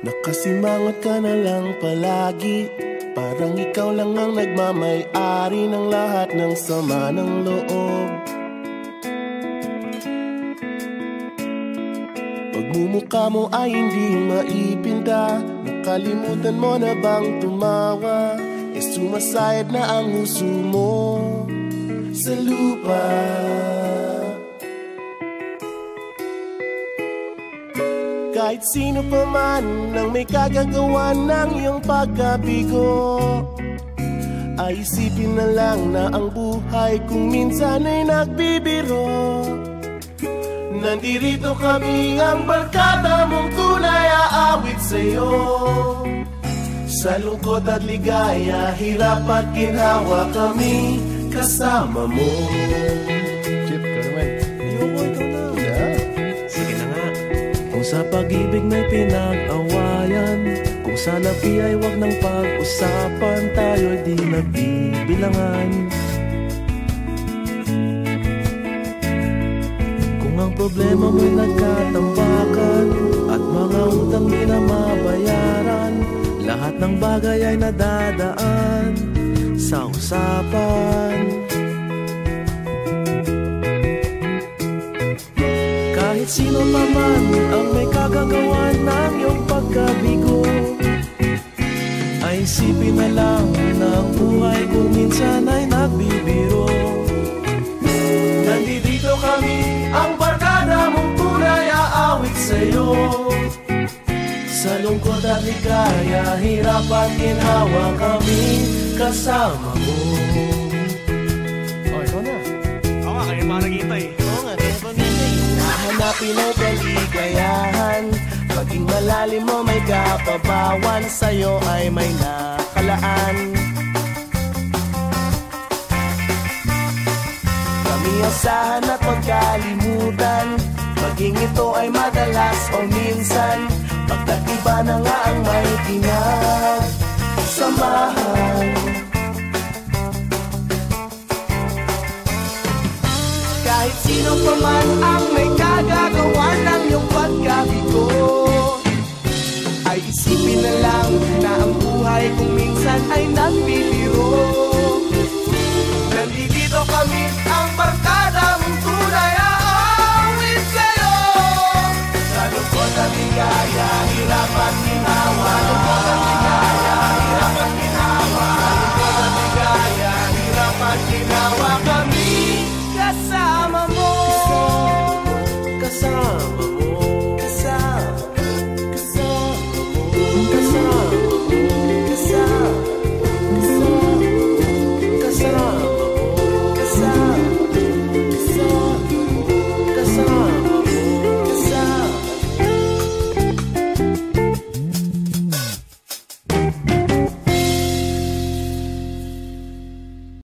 Nakasimangot ka na lang palagi, parang ikaw lang ang nagmamay-ari ng lahat ng sama ng loob. Pagmumukha mo ay hindi maipinta, nakalimutan mo na bang tumawa? E sumasayad na ang huso mo sa lupa. Kahit sino pa man ang may kagagawa ng iyong pagkabigo, ay isipin na lang na ang buhay kung minsan ay nagbibiro. Nandirito kami ang barkada mong tunay aawit sa'yo. Sa lungkot at ligaya, hirap at ginhawa kami kasama mo. Chip ka naman. Ayoko, ikaw na. Yeah. Sige na nga. Kung sa pag-ibig may pinag-awayan, kung sa labi ay wag nang pag-usapan, tayo'y di nagbibilangan. Kung ang problema mo'y nagkatambakan at mga utang di na mabayaran, lahat ng bagay ay nadadaan sa usapan. Kahit sino pa man ang may kagagawa ng iyong pagkabigo, ay isipin na lang na ang buhay kung minsan ay nagbibiro. Nandito kami, ang barkada mong tunay aawit sa'yo. Sa lungkot at ligaya, hirap at ginhawa kami kasama mo. Oh, ikaw na. Oo nga, kaya pa naghihintay. Oo nga, kaya pa naghihintay. Nahanapin ay kaligayahan, paging malalim mo may kapabawan, sa'yo ay may nakalaan. Kami asahan at magkalimutan, maging ito ay madalas o minsan, pagkatiba na nga ang may pinagsamahan. Kahit sino pa man ang may kagagawa ng iyong pagkabigo, ay isipin na lang na ang buhay kung minsan ay nagbibiro. Nandito kami, ang barkada mong tunay aawit sa'yo. Sa lungkot at ligaya, hirap at ginhawa. Sa lungkot at ligaya, hirap at ginhawa. Sa lungkot at ligaya, hirap at ginhawa kami kasama mo. Kasama